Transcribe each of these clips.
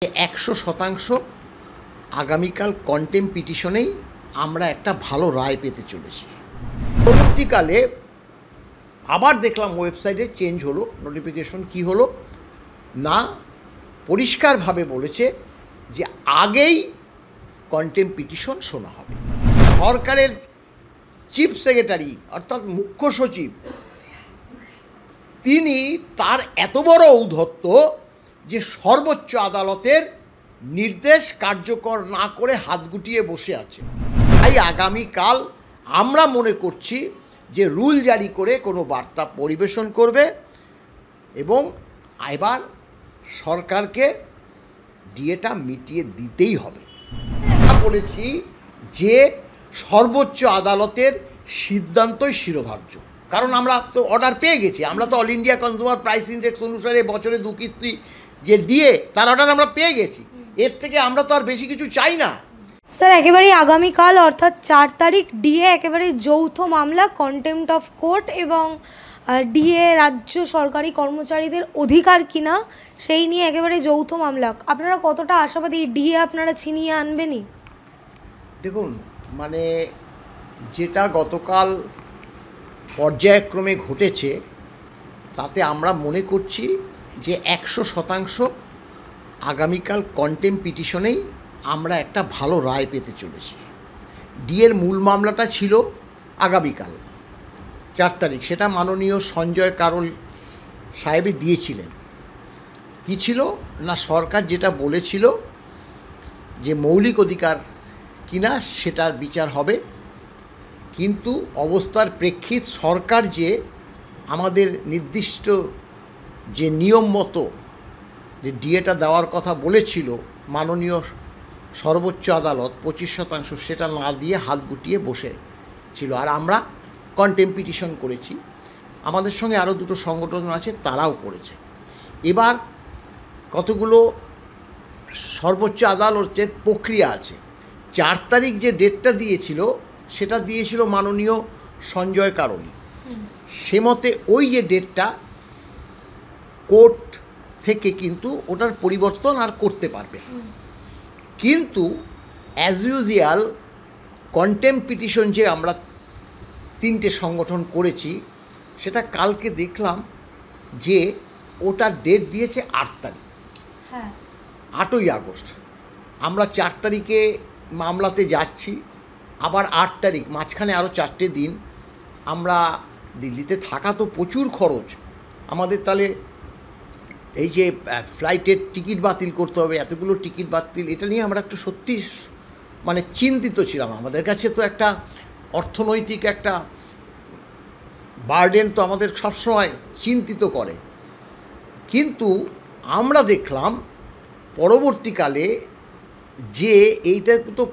100% আগামীকাল কন্টেম্প পিটিশনেই আমরা একটা ভালো রায় পেতে চলেছি। পরবর্তীকালে আবার দেখলাম ওয়েবসাইটে চেঞ্জ হলো, নোটিফিকেশন কি হলো না, পরিষ্কারভাবে বলেছে যে আগেই কন্টেম্প পিটিশন শোনা হবে। সরকারের চিফ সেক্রেটারি অর্থাৎ মুখ্য সচিব তিনি তার এত বড় ঔদ্ধত্য যে সর্বোচ্চ আদালতের নির্দেশ কার্যকর না করে হাত গুটিয়ে বসে আছে। তাই আগামীকাল আমরা মনে করছি যে রুল জারি করে কোনো বার্তা পরিবেশন করবে এবং এবার সরকারকে ডিএটা মিটিয়ে দিতেই হবে। বলেছি যে সর্বোচ্চ আদালতের সিদ্ধান্তই শিরোধার্য, কারণ আমরা তো অর্ডার পেয়ে গেছি। আমরা তো all India consumer price index অনুসারে বছরে 2 কিস্তি যে দিয়ে তার অর্ডার আমরা পেয়ে গেছি। এর থেকে আমরা তো আর বেশি কিছু চাই না। স্যার, একেবারেই আগামীকাল অর্থাৎ 4 তারিখ ডিএ একেবারে যৌথ মামলা, কন্টেম্পট অফ কোর্ট এবং ডিএ রাজ্য সরকারি কর্মচারীদের অধিকার কিনা সেই নিয়ে একেবারে যৌথ মামলা। আপনারা কতটা আশাবাদী ডিএ আপনারা ছিনিয়ে আনবেনই? দেখুন, মানে যেটা গতকাল পর্যায়ক্রমে ঘটেছে তাতে আমরা মনে করছি যে 100% আগামীকাল কন্টেম্প পিটিশনেই আমরা একটা ভালো রায় পেতে চলেছি। ডিএর মূল মামলাটা ছিল আগামীকাল 4 তারিখ, সেটা মাননীয় সঞ্জয় কারোল সাহেবই দিয়েছিলেন। কী ছিল না, সরকার যেটা বলেছিল যে মৌলিক অধিকার কিনা সেটার বিচার হবে, কিন্তু অবস্থার প্রেক্ষিত সরকার যে আমাদের নির্দিষ্ট যে নিয়ম মতো যে ডিএটা দেওয়ার কথা বলেছিল মাননীয় সর্বোচ্চ আদালত 25%, সেটা না দিয়ে হাত গুটিয়ে বসে ছিল। আর আমরা কন্টেম্প পিটিশন করেছি, আমাদের সঙ্গে আরও 2টো সংগঠন আছে তারাও করেছে। এবার কতগুলো সর্বোচ্চ আদালতের প্রক্রিয়া আছে। 4 তারিখ যে ডেটটা দিয়েছিল সেটা দিয়েছিল মাননীয় সঞ্জয় কারোল। সে মতে ওই যে ডেটটা কোর্ট থেকে কিন্তু ওটার পরিবর্তন আর করতে পারবে, কিন্তু অ্যাজ ইউজুয়াল কন্টেম্প পিটিশন যে আমরা 3টে সংগঠন করেছি সেটা কালকে দেখলাম যে ওটার ডেট দিয়েছে 8 তারিখ, 8ই আগস্ট। আমরা 4 তারিখে মামলাতে যাচ্ছি, আবার 8 তারিখ, মাঝখানে আরও 4টে দিন আমরা দিল্লিতে থাকা তো প্রচুর খরচ আমাদের। তাহলে এই যে ফ্লাইটের টিকিট বাতিল করতে হবে, এতগুলো টিকিট বাতিল, এটা নিয়ে আমরা একটু সত্যি মানে চিন্তিত ছিলাম। আমাদের কাছে তো একটা অর্থনৈতিক একটা বার্ডেন তো আমাদের সবসময় চিন্তিত করে। কিন্তু আমরা দেখলাম পরবর্তীকালে যে এইটা তো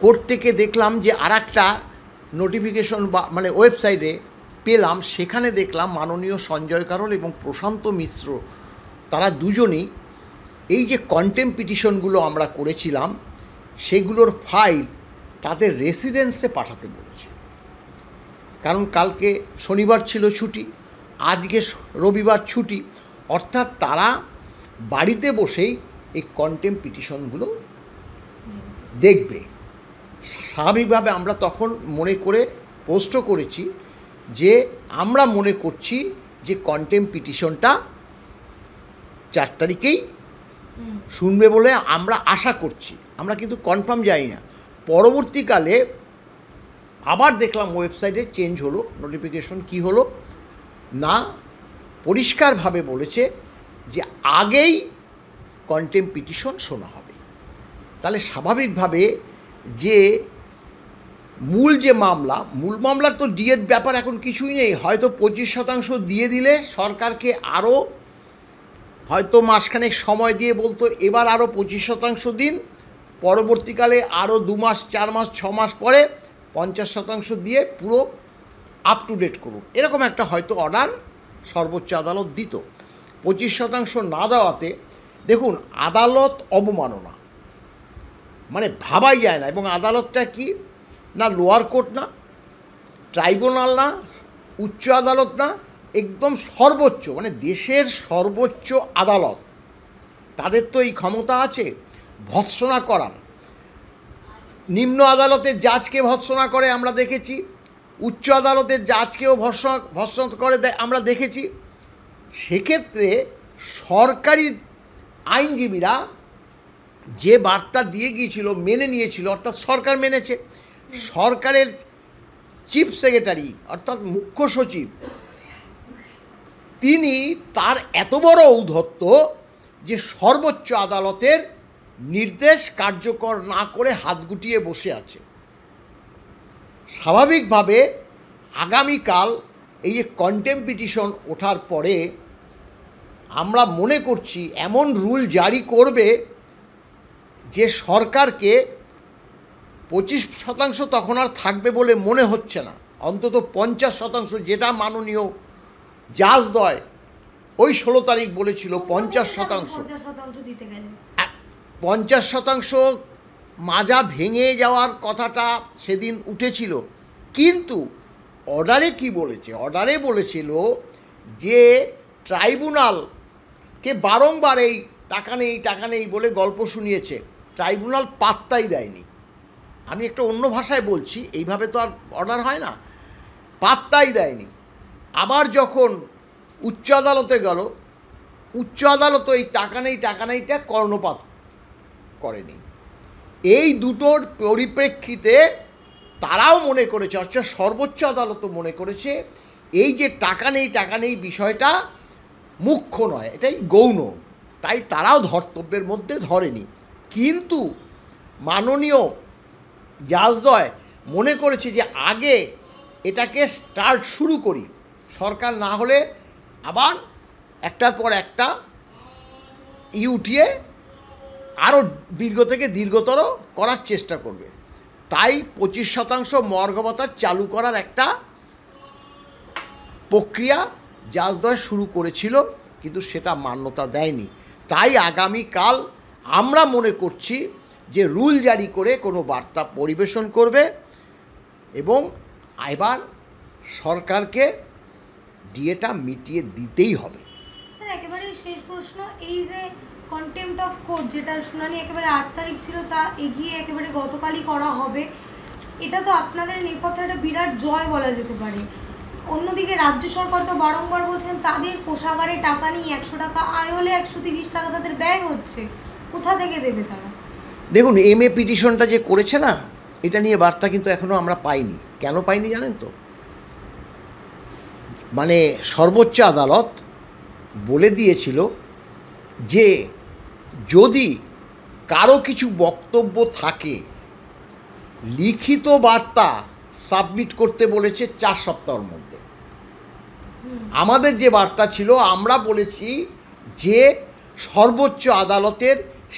কোর্ট থেকে দেখলাম যে আরেকটা নোটিফিকেশন বা মানে ওয়েবসাইটে পেলাম, সেখানে দেখলাম মাননীয় সঞ্জয় কারোল এবং প্রশান্ত মিশ্র তারা দুজনই এই যে কন্টেম্প পিটিশনগুলো আমরা করেছিলাম সেগুলোর ফাইল তাদের রেসিডেন্সে পাঠাতে বলেছে। কারণ কালকে শনিবার ছিল ছুটি, আজকে রবিবার ছুটি, অর্থাৎ তারা বাড়িতে বসেই এই কন্টেম্প পিটিশনগুলো দেখবে। স্বাভাবিকভাবে আমরা তখন মনে করে পোস্টও করেছি যে আমরা মনে করছি যে কন্টেম্প পিটিশনটা 4 তারিখেই শুনবে বলে আমরা আশা করছি, আমরা কিন্তু কনফার্ম জানি না। পরবর্তীকালে আবার দেখলাম ওয়েবসাইটে চেঞ্জ হলো, নোটিফিকেশন কি হলো না, পরিষ্কারভাবে বলেছে যে আগেই কন্টেম্প পিটিশন শোনা হবে। তাহলে স্বাভাবিকভাবে যে মূল মামলার তো ডিএর ব্যাপার এখন কিছুই নেই। হয়তো 25% দিয়ে দিলে সরকারকে আরও হয়তো মাসখানেক সময় দিয়ে বলতো এবার আরও 25% দিন, পরবর্তীকালে আরও 2 মাস 4 মাস 6 মাস পরে 50% দিয়ে পুরো আপ টু ডেট করুন, এরকম একটা হয়তো অর্ডার সর্বোচ্চ আদালত দিত। 25% না দেওয়াতে দেখুন আদালত অবমাননা মানে ভাবাই যায় না। এবং আদালতটা কি না লোয়ার কোর্ট না, ট্রাইব্যুনাল না, উচ্চ আদালত না, একদম সর্বোচ্চ, মানে দেশের সর্বোচ্চ আদালত, তাদের তো এই ক্ষমতা আছে ভৎসনা করার। নিম্ন আদালতের জাজকে ভৎসনা করে আমরা দেখেছি, উচ্চ আদালতের জাজকেও ভৎসনা করে আমরা দেখেছি। সেক্ষেত্রে সরকারি আইনজীবীরা যে বার্তা দিয়ে গিয়েছিল মেনে নিয়েছিল, অর্থাৎ সরকার মেনেছে। সরকারের চিফ সেক্রেটারি অর্থাৎ মুখ্য সচিব, তিনি তার এত বড় ঔদ্ধত্য যে সর্বোচ্চ আদালতের নির্দেশ কার্যকর না করে হাত গুটিয়ে বসে আছে। স্বাভাবিকভাবে আগামীকাল এই যে কন্টেম্প পিটিশন ওঠার পরে আমরা মনে করছি এমন রুল জারি করবে যে সরকারকে 25% তখন আর থাকবে বলে মনে হচ্ছে না, অন্তত 50%, যেটা মাননীয় জাজদ্বয় ওই 16 তারিখ বলেছিল 50%। দিতে গেলে 50% মাজা ভেঙে যাওয়ার কথাটা সেদিন উঠেছিল, কিন্তু অর্ডারে কি বলেছে? অর্ডারে বলেছিল যে ট্রাইব্যুনালকে বারংবার এই টাকা নেই বলে গল্প শুনিয়েছে, ট্রাইব্যুনাল পাত্তাই দেয়নি। আমি একটা অন্য ভাষায় বলছি, এইভাবে তো আর অর্ডার হয় না, পাত্তাই দেয়নি। আবার যখন উচ্চ আদালতে গেল, উচ্চ আদালত এই টাকা নেইটা কর্ণপাত করেনি। এই দুটোর পরিপ্রেক্ষিতে তারাও মনে করেছে, অর্থাৎ সর্বোচ্চ আদালতও মনে করেছে এই যে টাকা নেই বিষয়টা মুখ্য নয়, এটাই গৌণ, তাই তারাও ধর্তব্যের মধ্যে ধরেনি। কিন্তু মাননীয় জাজদ্বয় মনে করেছে যে আগে এটাকে শুরু করি, সরকার না হলে আবার একটার পর একটা উঠিয়ে আরও দীর্ঘ থেকে দীর্ঘতর করার চেষ্টা করবে। তাই 25% মর্গ ভাতা চালু করার একটা প্রক্রিয়া জাজদ্বয় শুরু করেছিল, কিন্তু সেটা মান্যতা দেয়নি। তাই আগামীকাল আমরা মনে করছি যে রুল জারি করে কোনো বার্তা পরিবেশন করবে এবং এবার সরকারকে ডিএটা মিটিয়ে দিতেই হবে। স্যার একেবারে শেষ প্রশ্ন, এই যে কন্টেম্পট অফ কোর্ট যেটার শুনানি একেবারে 8 তারিখ ছিল তা এগিয়ে একেবারে গতকালই করা হবে, এটা তো আপনাদের নেপথ্যে একটা বিরাট জয় বলা যেতে পারে। অন্যদিকে রাজ্য সরকার তো বারংবার বলছেন তাদের কোষাগারে টাকা নেই, 100 টাকা আয় হলে 130 টাকা তাদের ব্যয় হচ্ছে, কোথা থেকে দেবে তারা? দেখুন, এমএ পিটিশনটা যে করেছে না, এটা নিয়ে বার্তা কিন্তু এখনও আমরা পাইনি। কেন পাইনি জানেন তো? মানে সর্বোচ্চ আদালত বলে দিয়েছিল যে যদি কারো কিছু বক্তব্য থাকে লিখিত বার্তা সাবমিট করতে বলেছে 4 সপ্তাহের মধ্যে। আমাদের যে বার্তা ছিল, আমরা বলেছি যে সর্বোচ্চ আদালতের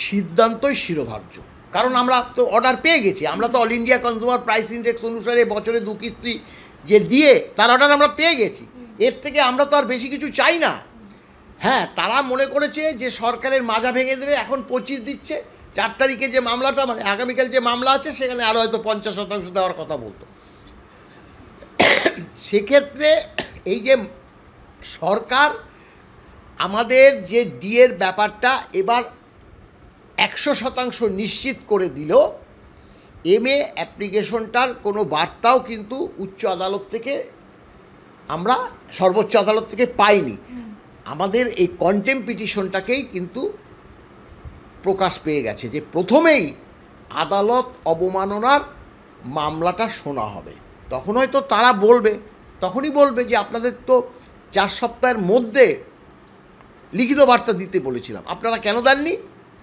সিদ্ধান্তই শিরোধার্য, কারণ আমরা তো অর্ডার পেয়ে গেছি, আমরা তো all India consumer price index অনুসারে বছরে 2 কিস্তি যে দিয়ে তার অর্ডার আমরা পেয়ে গেছি। এর থেকে আমরা তো আর বেশি কিছু চাই না। হ্যাঁ, তারা মনে করেছে যে সরকারের মাজা ভেঙে দেবে, এখন 25 দিচ্ছে, 4 তারিখে যে মামলাটা, মানে আগামীকাল যে মামলা আছে সেখানে আরও হয়তো 50% দেওয়ার কথা বলতো। সেক্ষেত্রে এই যে সরকার আমাদের যে ডিএর ব্যাপারটা এবার 100% নিশ্চিত করে দিল, এমএ অ্যাপ্লিকেশনটার কোনো বার্তাও কিন্তু উচ্চ আদালত থেকে আমরা সর্বোচ্চ আদালত থেকে পাইনি। আমাদের এই কন্টেম্প পিটিশনটাকেই কিন্তু প্রকাশ পেয়ে গেছে যে প্রথমেই আদালত অবমাননার মামলাটা শোনা হবে। তখন হয়তো তারা তখনই বলবে যে আপনাদের তো 4 সপ্তাহের মধ্যে লিখিত বার্তা দিতে বলেছিলাম, আপনারা কেন দেননি?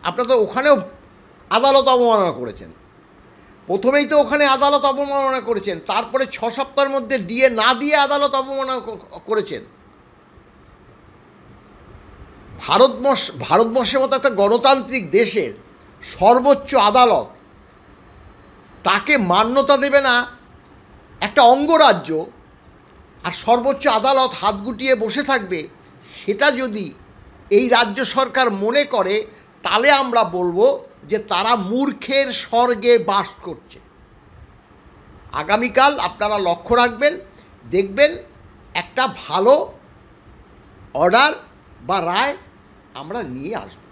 আপনারা তো ওখানেও আদালত অবমাননা করেছেন, প্রথমেই তো ওখানে আদালত অবমাননা করেছেন, তারপরে 6 সপ্তাহের মধ্যে ডিএ না দিয়ে আদালত অবমাননা করেছেন। ভারতবর্ষের মতো একটা গণতান্ত্রিক দেশের সর্বোচ্চ আদালত তাকে মান্যতা দেবে না একটা অঙ্গরাজ্য, আর সর্বোচ্চ আদালত হাত গুটিয়ে বসে থাকবে, সেটা যদি এই রাজ্য সরকার মনে করে তাহলে আমরা বলবো যে তারা মূর্খের স্বর্গে বাস করছে। আগামীকাল আপনারা লক্ষ্য রাখবেন, দেখবেন একটা ভালো অর্ডার বা রায় আমরা নিয়ে আসব।